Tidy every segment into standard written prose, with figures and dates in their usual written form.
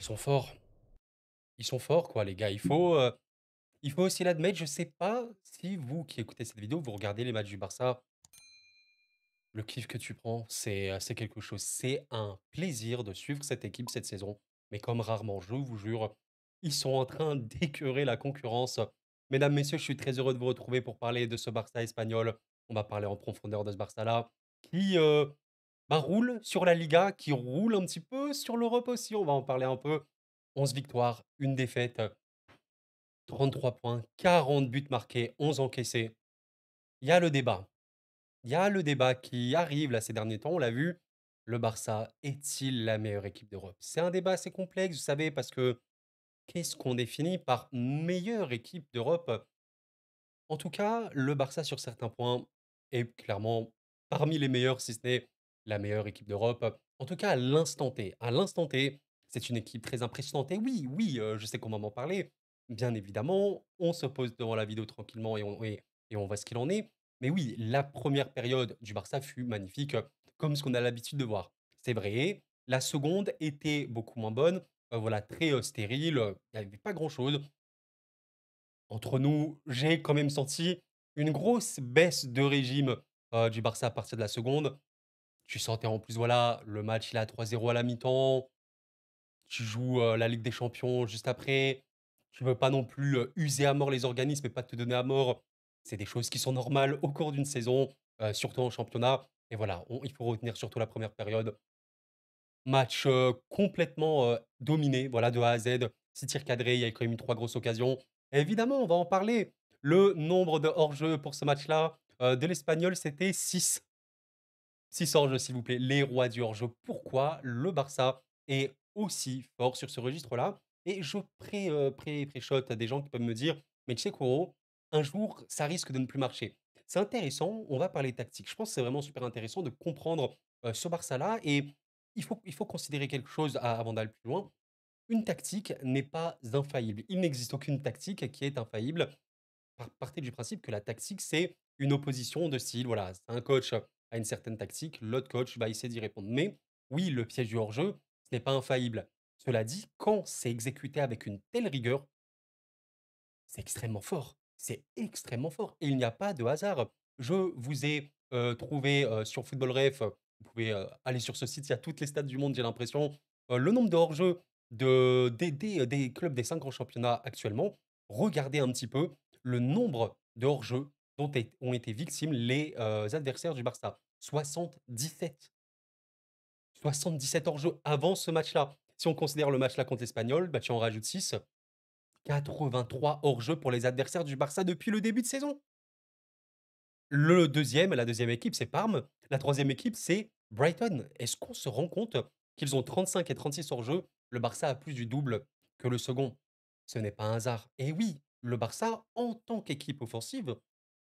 Ils sont forts. Ils sont forts, quoi, les gars. Il faut aussi l'admettre. Je sais pas si vous qui écoutez cette vidéo, vous regardez les matchs du Barça. Le kiff que tu prends, c'est quelque chose. C'est un plaisir de suivre cette équipe cette saison. Mais comme rarement, je vous jure, ils sont en train d'écœurer la concurrence. Mesdames, messieurs, je suis très heureux de vous retrouver pour parler de ce Barça espagnol. On va parler en profondeur de ce Barça-là qui bah, roule sur la Liga, qui roule un petit peu sur l'Europe aussi. On va en parler un peu. 11 victoires, une défaite, 33 points, 40 buts marqués, 11 encaissés. Il y a le débat. Il y a le débat qui arrive là ces derniers temps, on l'a vu. Le Barça est-il la meilleure équipe d'Europe? C'est un débat assez complexe, vous savez, parce que qu'est-ce qu'on définit par meilleure équipe d'Europe? En tout cas, le Barça, sur certains points, est clairement parmi les meilleurs, si ce n'est la meilleure équipe d'Europe. En tout cas, à l'instant T. À l'instant T, c'est une équipe très impressionnante. Et oui, oui, je sais qu'on va m'en parler. Bien évidemment, on se pose devant la vidéo tranquillement et on voit ce qu'il en est. Mais oui, la première période du Barça fut magnifique, comme ce qu'on a l'habitude de voir. C'est vrai. La seconde était beaucoup moins bonne. Voilà, très stérile. Il n'y avait pas grand-chose. Entre nous, j'ai quand même senti une grosse baisse de régime, du Barça à partir de la seconde. Tu sentais en plus, voilà, le match il est à 3-0 à la mi-temps, tu joues, la Ligue des Champions juste après. Tu veux pas non plus, user à mort les organismes et pas te donner à mort. C'est des choses qui sont normales au cours d'une saison, surtout en championnat et voilà, on il faut retenir surtout la première période. Match, complètement, dominé, voilà, de A à Z. 6 tirs cadrés, il y a quand même eu 3 grosses occasions. Et évidemment, on va en parler. Le nombre de hors-jeu pour ce match-là, de l'Espagnol, c'était 6. 6 hors-jeu, s'il vous plaît, les rois du hors-jeu. Pourquoi le Barça est aussi fort sur ce registre-là? Et je pré-shot à des gens qui peuvent me dire: «Mais tu sais quoi, un jour, ça risque de ne plus marcher». C'est intéressant, on va parler tactique. Je pense que c'est vraiment super intéressant de comprendre, ce Barça-là et il faut considérer quelque chose a avant d'aller plus loin. Une tactique n'est pas infaillible. Il n'existe aucune tactique qui est infaillible. Partez du principe que la tactique, c'est une opposition de style. Voilà, un coach a une certaine tactique, l'autre coach va essayer d'y répondre. Mais oui, le piège du hors-jeu, ce n'est pas infaillible. Cela dit, quand c'est exécuté avec une telle rigueur, c'est extrêmement fort. C'est extrêmement fort et il n'y a pas de hasard. Je vous ai, trouvé, sur Football Ref, vous pouvez, aller sur ce site, il y a toutes les stats du monde, j'ai l'impression. Le nombre de hors-jeu des clubs des 5 grands championnats actuellement. Regardez un petit peu le nombre de hors-jeu dont ont été victimes les, adversaires du Barça. 77. 77 hors-jeu avant ce match-là. Si on considère le match-là contre l'Espagnol, bah, tu en rajoutes 6. 83 hors-jeu pour les adversaires du Barça depuis le début de saison. La deuxième équipe, c'est Parme. La troisième équipe, c'est Brighton. Est-ce qu'on se rend compte qu'ils ont 35 et 36 hors-jeu? Le Barça a plus du double que le second. Ce n'est pas un hasard. Et oui, le Barça, en tant qu'équipe offensive,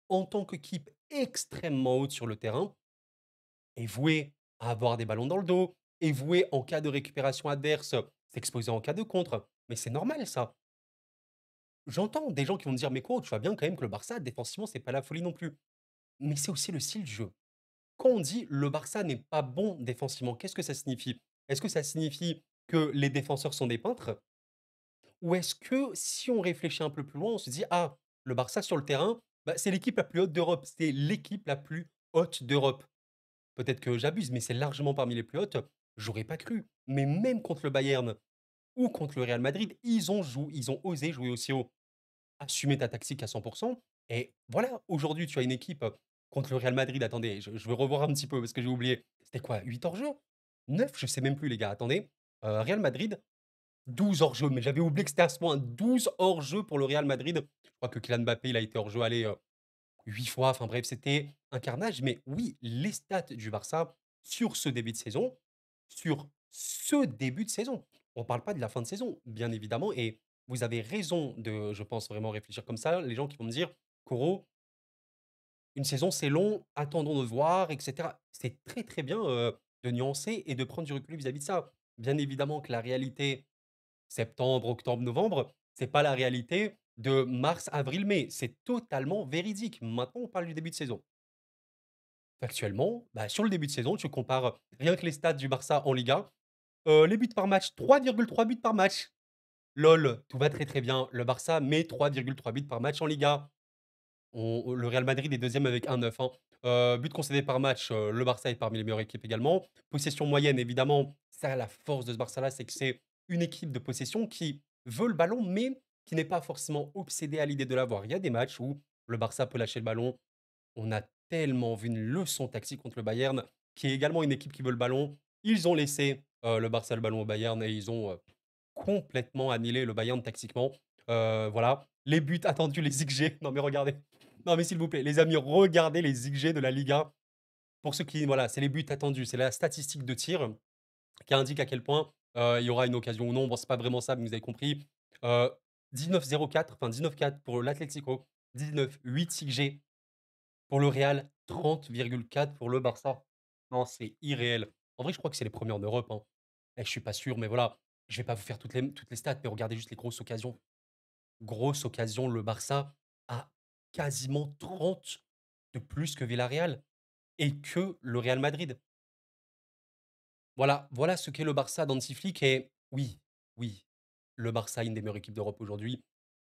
en tant qu'équipe extrêmement haute sur le terrain, est voué à avoir des ballons dans le dos, est voué en cas de récupération adverse, s'exposer en cas de contre. Mais c'est normal ça. J'entends des gens qui vont me dire: «Mais quoi, tu vois bien quand même que le Barça défensivement, c'est pas la folie non plus». Mais c'est aussi le style du jeu. Quand on dit: «Le Barça n'est pas bon défensivement», qu'est-ce que ça signifie? Est-ce que ça signifie que les défenseurs sont des peintres? Ou est-ce que si on réfléchit un peu plus loin, on se dit: «Ah, le Barça sur le terrain, bah, c'est l'équipe la plus haute d'Europe, c'est l'équipe la plus haute d'Europe». Peut-être que j'abuse, mais c'est largement parmi les plus hautes. J'aurais pas cru. Mais même contre le Bayern ou contre le Real Madrid, ils ont osé jouer aussi haut. Assumer ta tactique à 100 et voilà, aujourd'hui, tu as une équipe, contre le Real Madrid, attendez, je veux revoir un petit peu parce que j'ai oublié. C'était quoi? 8 hors-jeu? 9? Je sais même plus les gars, attendez. Real Madrid, 12 hors-jeu, mais j'avais oublié que c'était à ce point, 12 hors-jeu pour le Real Madrid. Je crois que Kylian Mbappé, il a été hors-jeu, allez, 8 fois, enfin bref, c'était un carnage. Mais oui, les stats du Barça sur ce début de saison, on ne parle pas de la fin de saison, bien évidemment et vous avez raison de, je pense, vraiment réfléchir comme ça. Les gens qui vont me dire: «Koro, une saison, c'est long, attendons de voir et cetera». C'est très, très bien, de nuancer et de prendre du recul vis-à-vis de ça. Bien évidemment que la réalité, septembre, octobre, novembre, c'est pas la réalité de mars, avril, mai. C'est totalement véridique. Maintenant, on parle du début de saison. Factuellement, bah, sur le début de saison, tu compares rien que les stats du Barça en Liga. Les buts par match, 3,3 buts par match. LOL, tout va très, très bien. Le Barça met 3,3 buts par match en Liga. Le Real Madrid est deuxième avec 1,9, hein. Buts concédés par match, le Barça est parmi les meilleures équipes également. Possession moyenne, évidemment, ça la force de ce Barça-là, c'est que c'est une équipe de possession qui veut le ballon, mais qui n'est pas forcément obsédée à l'idée de l'avoir. Il y a des matchs où le Barça peut lâcher le ballon. On a tellement vu une leçon tactique contre le Bayern, qui est également une équipe qui veut le ballon. Ils ont laissé, le Barça le ballon au Bayern et ils ont, complètement annihilé le Bayern tactiquement. Voilà. Les buts attendus, les XG. Non mais regardez. Non mais s'il vous plaît, les amis, regardez les XG de la Liga. Pour ceux qui voilà, c'est les buts attendus, c'est la statistique de tir qui indique à quel point, il y aura une occasion ou non. Bon, c'est pas vraiment ça, mais vous avez compris. Heu, 19,04, enfin 19,4 pour l'Atlético, 19,8 XG pour le Real, 30,4 pour le Barça. Non, c'est irréel. En vrai, je crois que c'est les premiers en Europe, hein. Je suis pas sûr, mais voilà. Je vais pas vous faire toutes les stats, mais regardez juste les grosses occasions. Grosse occasion, le Barça a quasiment 30 de plus que Villarreal et que le Real Madrid. Voilà ce qu'est le Barça d'Hansi Flick et oui, oui, le Barça est une des meilleures équipes d'Europe aujourd'hui.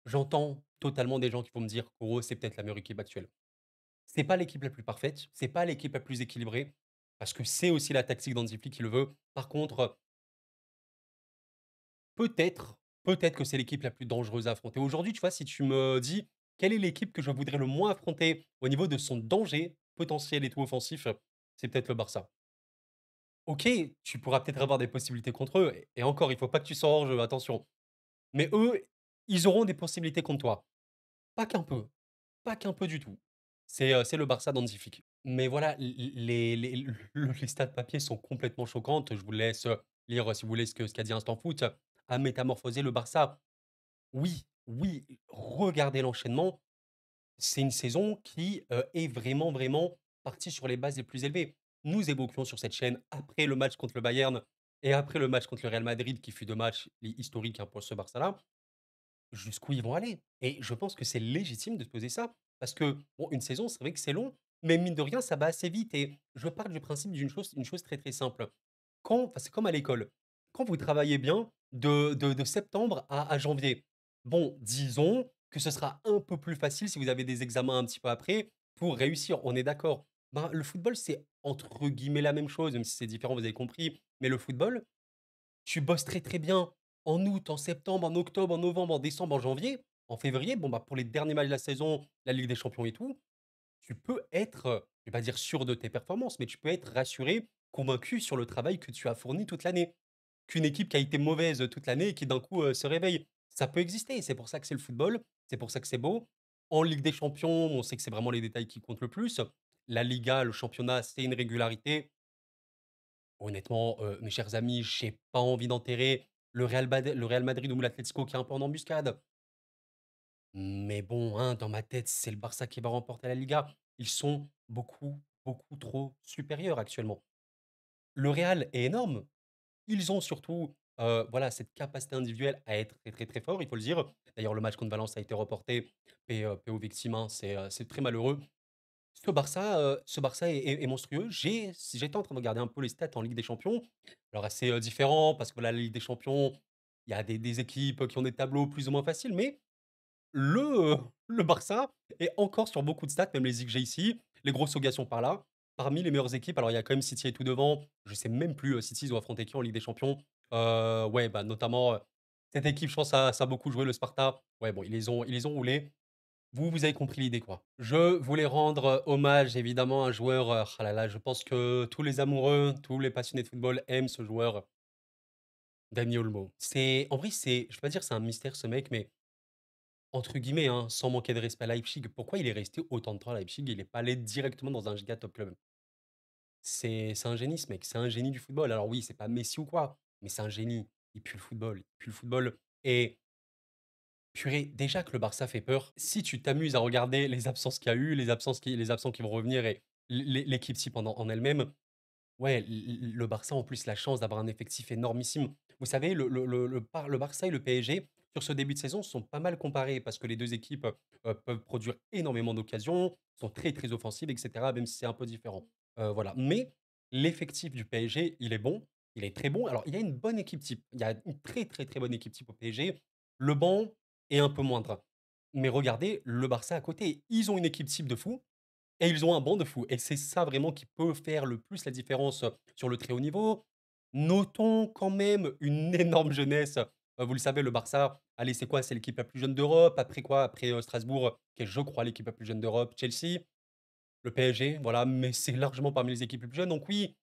J'entends totalement des gens qui vont me dire qu'Euro, c'est peut-être la meilleure équipe actuelle. C'est pas l'équipe la plus parfaite, c'est pas l'équipe la plus équilibrée, parce que c'est aussi la tactique d'Hansi Flick qui le veut. Par contre, peut-être que c'est l'équipe la plus dangereuse à affronter. Aujourd'hui, tu vois, si tu me dis: «Quelle est l'équipe que je voudrais le moins affronter au niveau de son danger potentiel et tout offensif?» C'est peut-être le Barça. OK, tu pourras peut-être avoir des possibilités contre eux et encore, il faut pas que tu sois hors jeu, attention. Mais eux, ils auront des possibilités contre toi. Pas qu'un peu, pas qu'un peu du tout. C'est le Barça d'Hansi Flick. Mais voilà, les stats papier sont complètement choquantes. Je vous laisse, lire, si vous voulez, ce qu'a dit Instant Foot, a métamorphosé le Barça. Oui, oui, regardez l'enchaînement. C'est une saison qui, est vraiment, vraiment partie sur les bases les plus élevées. Nous évoquions sur cette chaîne, après le match contre le Bayern et après le match contre le Real Madrid, qui fut 2 matchs historiques, hein, pour ce Barça-là, jusqu'où ils vont aller? Et je pense que c'est légitime de se poser ça. Parce que, bon, une saison, c'est vrai que c'est long, mais mine de rien, ça va assez vite. Et je pars du principe une chose très très simple. Enfin, c'est comme à l'école. Quand vous travaillez bien, de septembre à janvier, bon, disons que ce sera un peu plus facile si vous avez des examens un petit peu après pour réussir. On est d'accord. Ben, le football, c'est entre guillemets la même chose, même si c'est différent, vous avez compris. Mais le football, tu bosses très, très bien en août, en septembre, en octobre, en novembre, en décembre, en janvier. En février, bon, bah, pour les derniers matchs de la saison, la Ligue des champions et tout, tu peux être, je vais pas dire sûr de tes performances, mais tu peux être rassuré, convaincu sur le travail que tu as fourni toute l'année. Qu'une équipe qui a été mauvaise toute l'année et qui d'un coup, se réveille, ça peut exister. C'est pour ça que c'est le football, c'est pour ça que c'est beau. En Ligue des champions, on sait que c'est vraiment les détails qui comptent le plus. La Liga, le championnat, c'est une régularité. Honnêtement, mes chers amis, j'ai pas envie d'enterrer le Real Madrid ou l'Atlético qui est un peu en embuscade. Mais bon, hein, dans ma tête, c'est le Barça qui va remporter la Liga. Ils sont beaucoup, beaucoup trop supérieurs actuellement. Le Real est énorme. Ils ont surtout, voilà, cette capacité individuelle à être très, très, très forts, il faut le dire. D'ailleurs, le match contre Valence a été reporté. Paix aux victimes, hein, c'est très malheureux. Ce Barça est monstrueux. J'étais en train de regarder un peu les stats en Ligue des Champions. Alors assez, différent parce que voilà, la Ligue des Champions, il y a des équipes qui ont des tableaux plus ou moins faciles, mais le, heu, le Barça est encore sur beaucoup de stats, même les XG ici, les grosses occasions par là, parmi les meilleures équipes. Alors il y a quand même City et tout devant. Je sais même plus, City, ils ont affronté qui en Ligue des Champions? Ouais, bah, notamment, cette équipe, je pense ça a beaucoup joué, le Sparta. Ouais, bon, ils les ont roulés. Vous avez compris l'idée, quoi. Je voulais rendre, hommage évidemment à un joueur, ah là là, je pense que tous les amoureux, tous les passionnés de football aiment ce joueur, Dani Olmo. C'est en vrai, je vais pas dire c'est un mystère ce mec, mais entre guillemets, hein, sans manquer de respect à Leipzig, pourquoi il est resté autant de temps à Leipzig? Il est pas allé directement dans un giga top club? C'est un génie ce mec, c'est un génie du football. Alors oui, c'est pas Messi ou quoi, mais c'est un génie. Il pue le football, il pue le football et purée, déjà que le Barça fait peur, si tu t'amuses à regarder les absences qu'il y a eu, les absents qui vont revenir et l'équipe type en elle-même, ouais, le Barça, en plus, la chance d'avoir un effectif énormissime. Vous savez, le Barça et le PSG, sur ce début de saison, sont pas mal comparés parce que les 2 équipes, peuvent produire énormément d'occasions, sont très, très offensives et cetera, même si c'est un peu différent. Voilà. Mais l'effectif du PSG, il est bon. il est très bon. Alors, il y a une bonne équipe type. Il y a une très, très, très bonne équipe type au PSG. Le banc est un peu moindre. Mais regardez le Barça à côté. Ils ont une équipe type de fou et ils ont un banc de fou. Et c'est ça vraiment qui peut faire le plus la différence sur le très haut niveau. Notons quand même une énorme jeunesse. Vous le savez, le Barça, allez, c'est quoi? C'est l'équipe la plus jeune d'Europe. Après quoi? Après Strasbourg, qui est, je crois, l'équipe la plus jeune d'Europe. Chelsea, le PSG, voilà, mais c'est largement parmi les équipes les plus jeunes. Donc oui,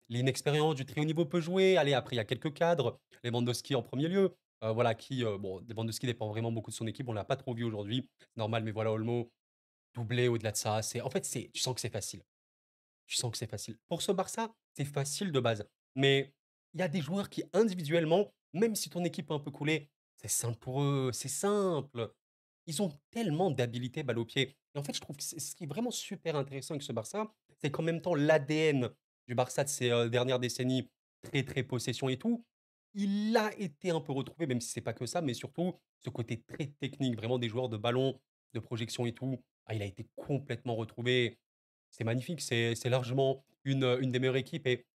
l'inexpérience du très haut niveau peut jouer. Allez, après, il y a quelques cadres. Lewandowski en premier lieu. Voilà, qui, bon, Lewandowski dépend vraiment beaucoup de son équipe. On l'a pas trop vu aujourd'hui. C'est normal, mais voilà, Olmo, doublé au-delà de ça. En fait, tu sens que c'est facile. Tu sens que c'est facile. Pour ce Barça, c'est facile de base. Mais il y a des joueurs qui, individuellement, même si ton équipe est un peu coulée, c'est simple pour eux, c'est simple. Ils ont tellement d'habilité balle au pied. Et en fait, je trouve que ce qui est vraiment super intéressant avec ce Barça, c'est qu'en même temps, l'ADN du Barça de ces dernières décennies, très, très possession et tout, il a été un peu retrouvé, même si c'est pas que ça, mais surtout ce côté très technique, vraiment des joueurs de ballon, de projection et tout. Ah, il a été complètement retrouvé. C'est magnifique, c'est largement une des meilleures équipes et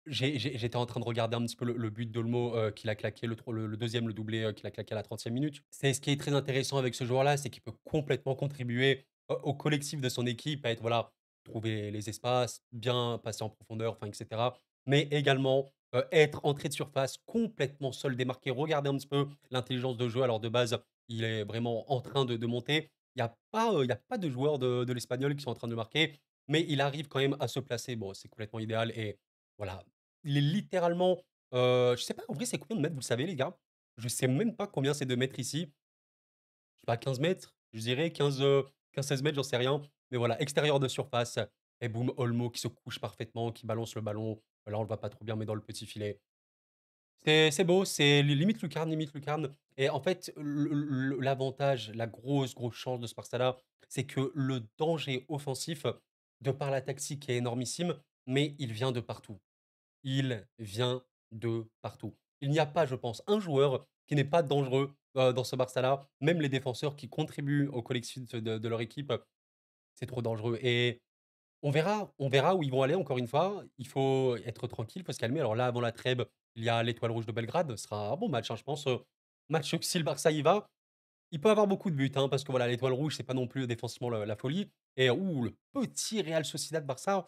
j'étais en train de regarder un petit peu le but d'Olmo, qu'il a claqué, le 2e, le doublé, qu'il a claqué à la 30e minute. C'est ce qui est très intéressant avec ce joueur-là, c'est qu'il peut complètement contribuer au collectif de son équipe, à être voilà, trouver les espaces, bien passer en profondeur, enfin et cetera. Mais également, être entrée de surface complètement seul, démarqué. Regardez un petit peu l'intelligence de jeu. Alors de base, il est vraiment en train de monter. Il y a pas de joueurs de l'Espagnol qui sont en train de marquer, mais il arrive quand même à se placer. Bon, c'est complètement idéal et voilà, il est littéralement, je sais pas en vrai c'est combien de mètres, vous le savez les gars? Je sais même pas combien c'est de mètres ici. Je sais pas 15 mètres, je dirais 15-16 mètres, j'en sais rien. Mais voilà, extérieur de surface et boum, Olmo qui se couche parfaitement, qui balance le ballon. Là, on le voit pas trop bien, mais dans le petit filet. C'est beau, c'est limite lucarne, limite lucarne. Et en fait, l'avantage, la grosse, grosse chance de ce Barça-là, c'est que le danger offensif, de par la tactique est énormissime, mais il vient de partout. Il vient de partout. Il n'y a pas, je pense, un joueur qui n'est pas dangereux, dans ce Barça-là. Même les défenseurs qui contribuent au collectif de leur équipe, c'est trop dangereux et on verra où ils vont aller encore une fois. Il faut être tranquille, il faut se calmer. Alors là, avant la trêve, il y a l'Étoile rouge de Belgrade. Ce sera un bon match, hein, je pense, match que si le Barça y va, il peut avoir beaucoup de buts, hein, parce que voilà, l'Étoile rouge, c'est pas non plus défensivement la folie et le petit Real Sociedad Barça.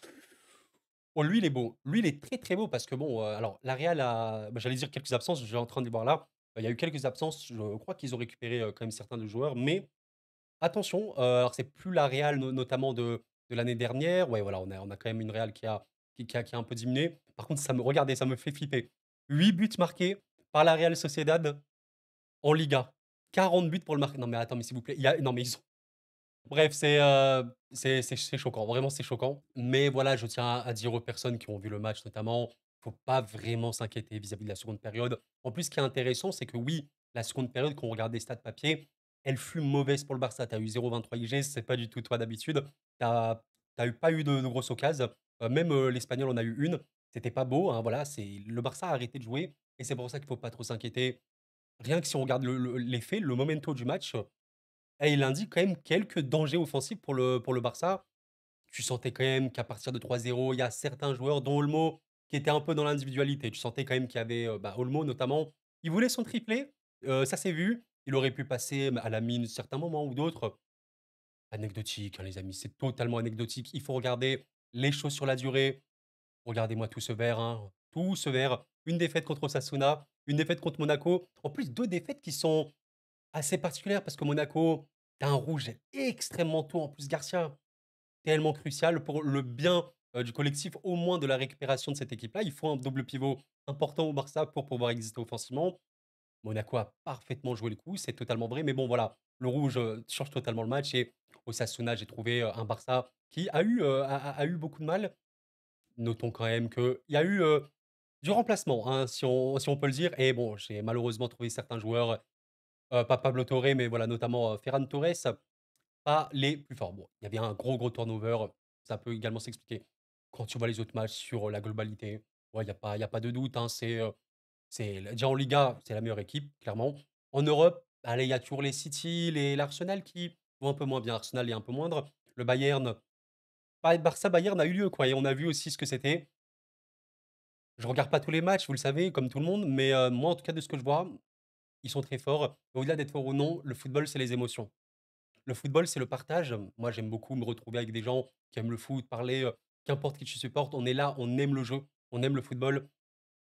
Oh, lui, il est beau. Lui, il est très, très beau parce que bon, alors la Real a j'allais dire quelques absences, je suis en train de les voir là. Il y a eu quelques absences, je crois qu'ils ont récupéré, quand même certains de joueurs, mais attention, alors c'est plus la Real notamment de l'année dernière. Ouais, voilà, on a quand même une Real qui a un peu diminué. Par contre, regardez, ça me fait flipper. 8 buts marqués par la Real Sociedad en Liga. 40 buts pour le marquer. Non mais attends, mais s'il vous plaît, non mais ils ont bref, c'est choquant, vraiment c'est choquant. Mais voilà, je tiens à dire aux personnes qui ont vu le match notamment, faut pas vraiment s'inquiéter vis-à-vis de la seconde période. En plus, ce qui est intéressant, c'est que oui, la seconde période, quand on regarde les stats papier, elle fut mauvaise pour le Barça. Tu as eu 0,23 IG, c'est pas du tout toi d'habitude. Pas eu de grosses occasions. Même l'Espagnol en a eu une. C'était pas beau, hein, voilà, le Barça a arrêté de jouer et c'est pour ça qu'il faut pas trop s'inquiéter. Rien que si on regarde les faits, le momento du match, et il indique quand même quelques dangers offensifs pour le Barça. Tu sentais quand même qu'à partir de 3-0, il y a certains joueurs, dont Olmo, qui étaient un peu dans l'individualité. Tu sentais quand même qu'il y avait, Olmo notamment, il voulait son triplé, ça s'est vu. Il aurait pu passer à la mine certains moments ou d'autres. Anecdotique, hein, les amis, c'est totalement anecdotique. Il faut regarder les choses sur la durée. Regardez-moi tout ce vert, hein, tout ce vert. Une défaite contre Osasuna, une défaite contre Monaco. En plus, 2 défaites qui sont assez particulière parce que Monaco, tu un rouge extrêmement tôt. En plus, Garcia, tellement crucial pour le bien, du collectif, au moins de la récupération de cette équipe-là. Il faut un double pivot important au Barça pour pouvoir exister offensivement. Monaco a parfaitement joué le coup, c'est totalement vrai. Mais bon, voilà, le rouge, change totalement le match et Osasuna, j'ai trouvé, un Barça qui a eu beaucoup de mal. Notons quand même qu'il y a eu, du remplacement, hein, si on peut le dire et bon, j'ai malheureusement trouvé certains joueurs, pas Pablo Torre, mais voilà, notamment, Ferran Torres, pas les plus forts. Bon, il y avait un gros, gros turnover, ça peut également s'expliquer. Quand tu vois les autres matchs sur, la globalité, ouais, il y a pas de doute, hein, déjà en Liga, c'est la meilleure équipe, clairement. En Europe, allez, il y a toujours les City, l'Arsenal qui vont un peu moins bien. Arsenal est un peu moindre. Le Bayern, Barça-Bayern a eu lieu, quoi et on a vu aussi ce que c'était. Je regarde pas tous les matchs, vous le savez, comme tout le monde, mais moi, en tout cas, de ce que je vois, ils sont très forts. Au-delà d'être forts ou non, le football, c'est les émotions. Le football, c'est le partage. Moi, j'aime beaucoup me retrouver avec des gens qui aiment le foot, parler, qu'importe qui tu supportes, on est là, on aime le jeu, on aime le football.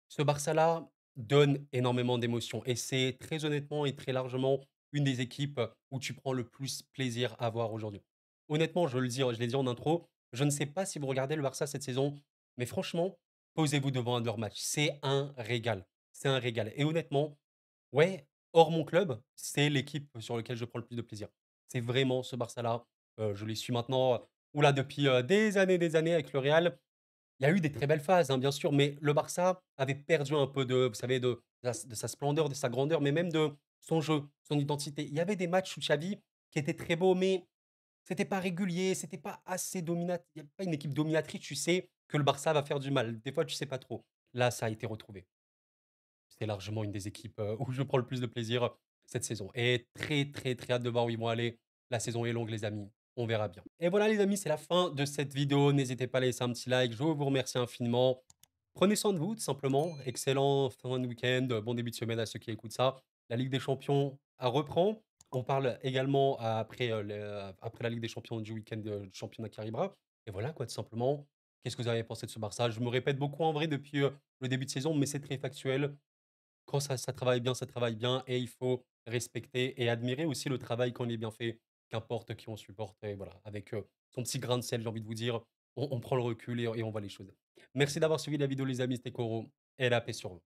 Ce Barça-là donne énormément d'émotions et c'est très honnêtement et très largement une des équipes où tu prends le plus plaisir à voir aujourd'hui. Honnêtement, je l'ai dit en intro, je ne sais pas si vous regardez le Barça cette saison, mais franchement, posez-vous devant un de leurs matchs. C'est un régal. C'est un régal. Et honnêtement, ouais, hors mon club, c'est l'équipe sur laquelle je prends le plus de plaisir. C'est vraiment ce Barça-là. Je les suis maintenant, depuis des années avec le Real. Il y a eu des très belles phases, hein, bien sûr, mais le Barça avait perdu un peu de, vous savez, de sa splendeur, de sa grandeur, mais même de son jeu, son identité. Il y avait des matchs sous Xavi qui étaient très beaux, mais c'était pas régulier, c'était pas assez dominateur. Il y a pas une équipe dominatrice, tu sais que le Barça va faire du mal. Des fois, tu sais pas trop. Là, ça a été retrouvé. C'est largement une des équipes, où je prends le plus de plaisir, cette saison et très, très, très hâte de voir où ils vont aller. La saison est longue, les amis, on verra bien. Et voilà les amis, c'est la fin de cette vidéo. N'hésitez pas à laisser un petit like, je vous remercie infiniment. Prenez soin de vous, tout simplement. Excellent fin de week-end, bon début de semaine à ceux qui écoutent ça. La Ligue des champions, reprend. On parle également après la Ligue des champions du week-end, du championnat qui arrivera et voilà quoi, tout simplement. Qu'est-ce que vous avez pensé de ce Barça? Je me répète beaucoup en vrai depuis, le début de saison, mais c'est très factuel. Quand ça travaille bien, ça travaille bien et il faut respecter et admirer aussi le travail quand il est bien fait, qu'importe qui on supporte et voilà, avec, son petit grain de sel, j'ai envie de vous dire, on prend le recul et on voit les choses. Merci d'avoir suivi la vidéo les amis, c'était Koro et la paix sur vous.